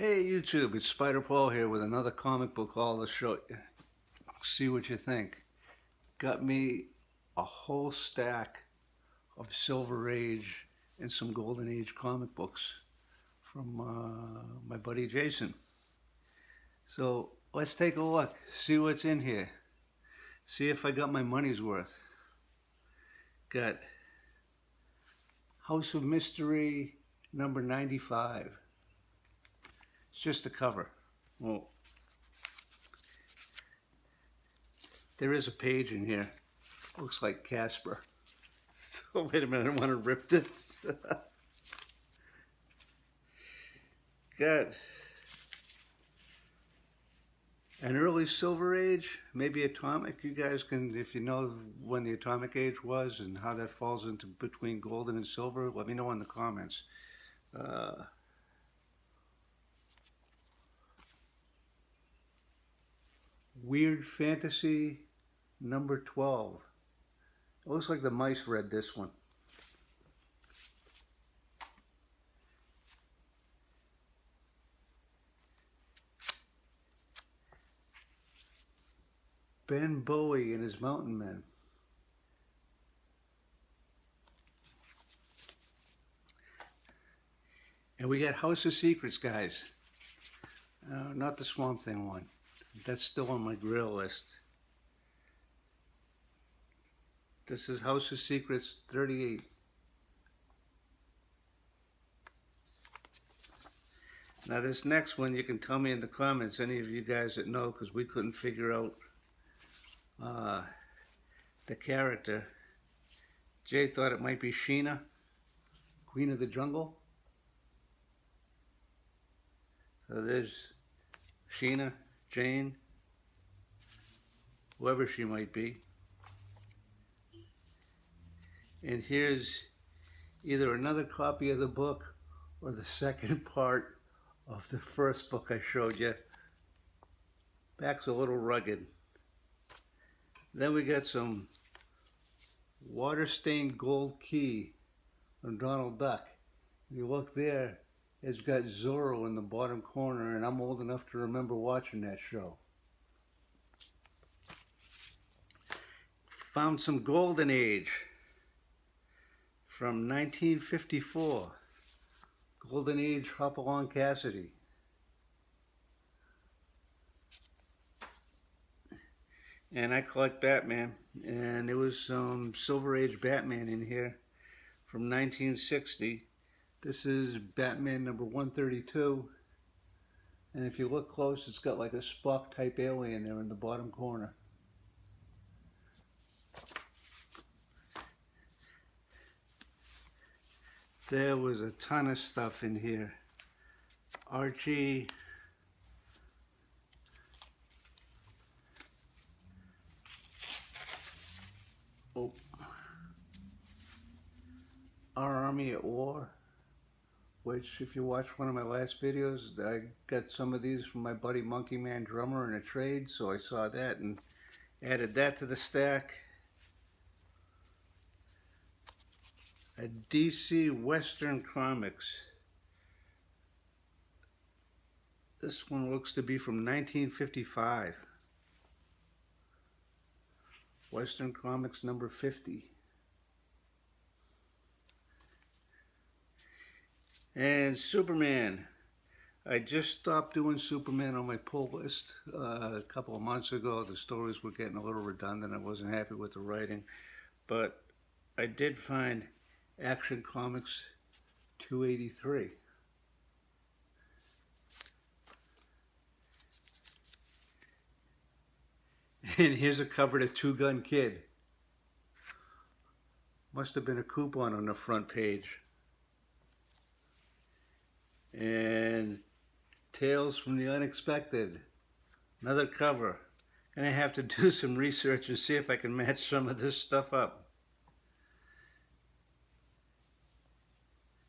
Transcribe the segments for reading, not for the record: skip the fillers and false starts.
Hey YouTube, it's Spider Paul here with another comic book haul to show you. See what you think. Got me a whole stack of Silver Age and some Golden Age comic books from my buddy Jason. So let's take a look, see what's in here. See if I got my money's worth. Got House of Mystery number 95. It's just a cover. Well, there is a page in here. Looks like Casper. So wait a minute, I want to rip this. Got an early Silver Age, maybe Atomic. You guys can, if you know when the Atomic Age was and how that falls into between Golden and Silver, let me know in the comments. Weird Fantasy number 12. It looks like the mice read this one. Ben Bowie and his Mountain Men. And we got House of Secrets, guys. Not the Swamp Thing one. That's still on my grill list. This is House of Secrets 38. Now this next one, you can tell me in the comments, any of you guys that know, because we couldn't figure out the character. Jay thought it might be Sheena, Queen of the Jungle. So there's Sheena, Jane, whoever she might be. And here's either another copy of the book or the second part of the first book I showed you. Back's a little rugged. Then we got some water-stained gold key from Donald Duck. If you look there, it's got Zorro in the bottom corner, and I'm old enough to remember watching that show. Found some Golden Age from 1954. Golden Age Hopalong Cassidy. And I collect Batman, and there was some Silver Age Batman in here from 1960. This is Batman number 132, and if you look close, it's got like a Spock type alien there in the bottom corner. There was a ton of stuff in here. Archie, Our Army at War, which if you watch one of my last videos, I got some of these from my buddy Monkey Man Drummer in a trade, so I saw that and added that to the stack. A DC Western Comics. This one looks to be from 1955. Western Comics number 50. And Superman. I just stopped doing Superman on my pull list a couple of months ago. The stories were getting a little redundant. I wasn't happy with the writing. But I did find Action Comics 283. And here's a cover to Two Gun Kid. Must have been a coupon on the front page. And Tales from the Unexpected, another cover. And I have to do some research and see if I can match some of this stuff up.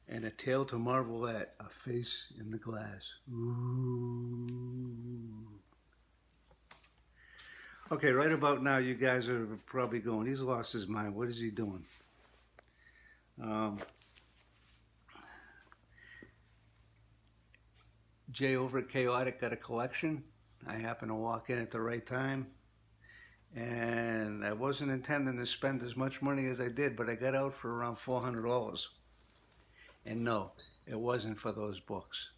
And A Tale to Marvel At, A Face in the Glass. Ooh. Okay, right about now you guys are probably going, he's lost his mind, what is he doing? Jay over at Chaotic got a collection. I happened to walk in at the right time, and I wasn't intending to spend as much money as I did, but I got out for around $400. And no, it wasn't for those books.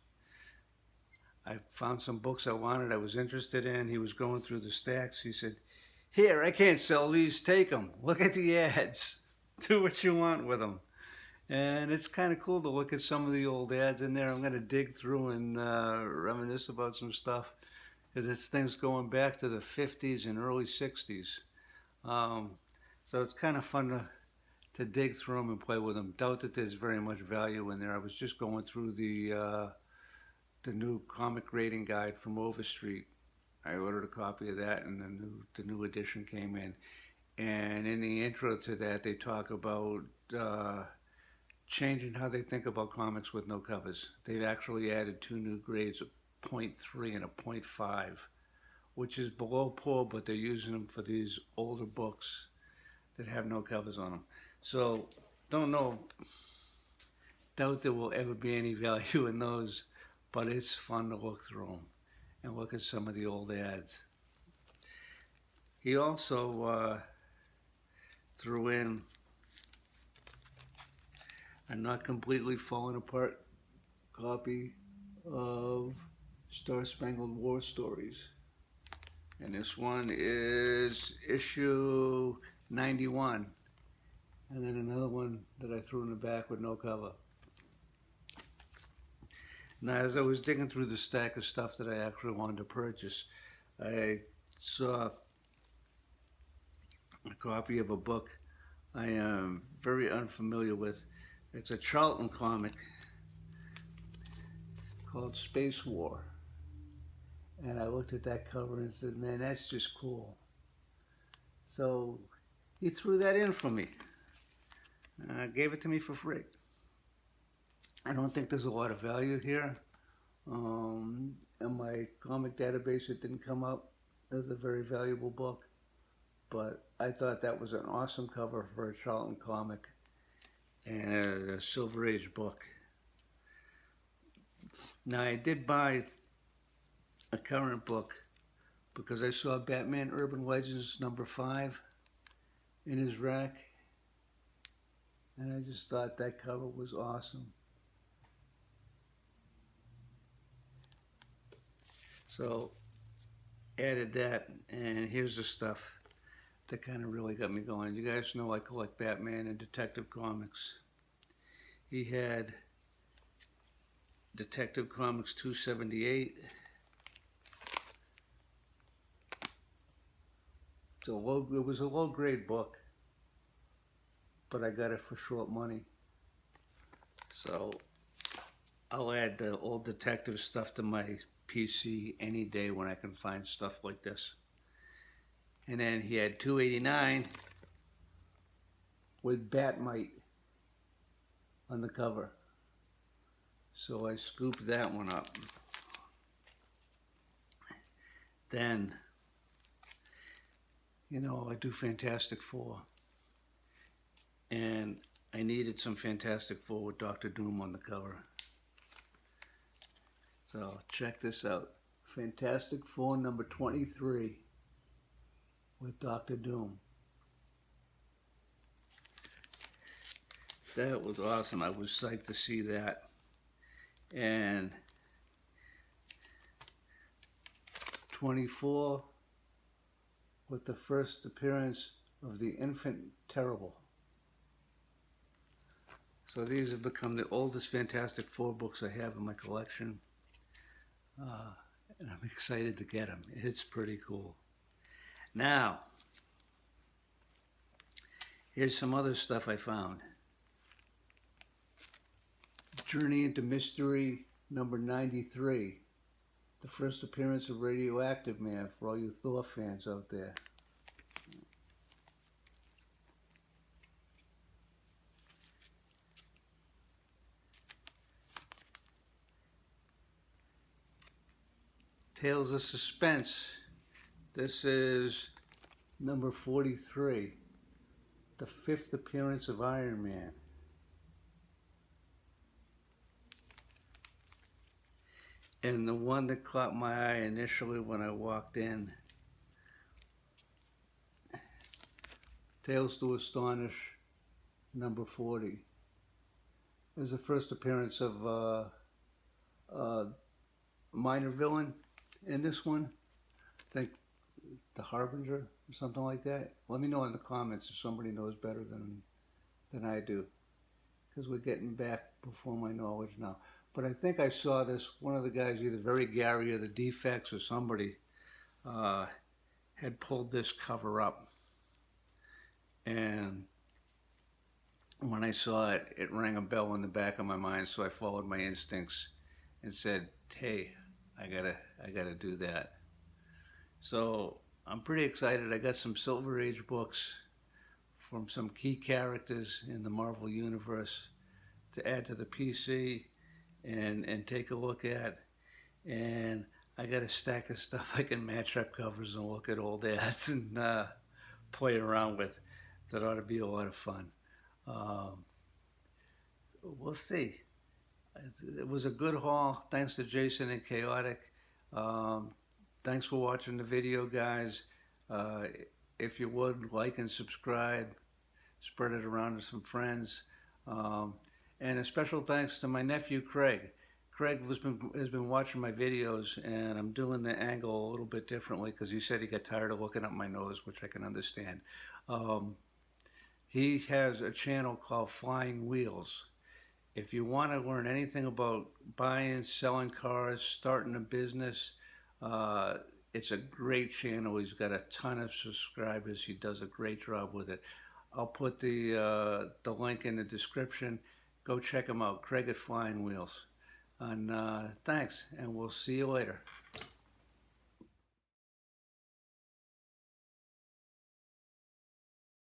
I found some books I wanted, I was interested in. He was going through the stacks. He said, "Here, I can't sell these, take them. Look at the ads. Do what you want with them." And it's kind of cool to look at some of the old ads in there. I'm going to dig through and reminisce about some stuff, because it's things going back to the 50s and early 60s. So it's kind of fun to dig through them and play with them. Doubt that there's very much value in there. I was just going through the new comic rating guide from Overstreet. I ordered a copy of that, and the new edition came in. And in the intro to that, they talk about changing how they think about comics with no covers. They've actually added 2 new grades, a 0.3 and a 0.5, which is below poor, but they're using them for these older books that have no covers on them. So, don't know, doubt there will ever be any value in those, but it's fun to look through them and look at some of the old ads. He also threw in a not completely falling apart copy of Star Spangled War Stories. And this one is issue 91. And then another one that I threw in the back with no cover. Now, as I was digging through the stack of stuff that I actually wanted to purchase, I saw a copy of a book I am very unfamiliar with. It's a Charlton comic called Space War. And I looked at that cover and said, man, that's just cool. So he threw that in for me. Gave it to me for free. I don't think there's a lot of value here. In my comic database, it didn't come up as a very valuable book. But I thought that was an awesome cover for a Charlton comic and a Silver Age book. Now, I did buy a current book because I saw Batman Urban Legends #5 in his rack, and I just thought that cover was awesome. So added that, and here's the stuff that kind of really got me going. You guys know I collect Batman and Detective Comics. He had Detective Comics 278. It was a low grade book, but I got it for short money. So I'll add the old detective stuff to my PC any day when I can find stuff like this. And then he had 289 with Batmite on the cover. So I scooped that one up. Then, you know, I do Fantastic Four. And I needed some Fantastic Four with Dr. Doom on the cover. So check this out. Fantastic Four number 23 with Dr. Doom. That was awesome. I was psyched to see that. And 24 with the first appearance of the Infant Terrible. So these have become the oldest Fantastic Four books I have in my collection. And I'm excited to get them. It's pretty cool. Now, here's some other stuff I found. Journey into Mystery number 93. The first appearance of Radioactive Man for all you Thor fans out there. Tales of Suspense. This is number 43. The fifth appearance of Iron Man. And the one that caught my eye initially when I walked in, Tales to Astonish, number 40. It was the first appearance of a minor villain in this one. I think the Harbinger or something like that. Let me know in the comments if somebody knows better than I do, because we're getting back before my knowledge now. But I think I saw this, one of the guys, either Very Gary or the Defects or somebody, had pulled this cover up. And when I saw it, it rang a bell in the back of my mind, so I followed my instincts and said, hey, I gotta do that. So I'm pretty excited. I got some Silver Age books from some key characters in the Marvel Universe to add to the PC and take a look at. And I got a stack of stuff I can match up covers and look at old ads and play around with. That ought to be a lot of fun. We'll see. It was a good haul. Thanks to Jason and Chaotic. Thanks for watching the video, guys. If you would, like and subscribe. Spread it around to some friends. And a special thanks to my nephew, Craig. Craig has been watching my videos, and I'm doing the angle a little bit differently because he said he got tired of looking up my nose, which I can understand. He has a channel called Flying Wheels. If you want to learn anything about buying, selling cars, starting a business, it's a great channel. He's got a ton of subscribers. He does a great job with it. I'll put the link in the description. Go check him out, Craig at Flying Wheels. And thanks, and we'll see you later.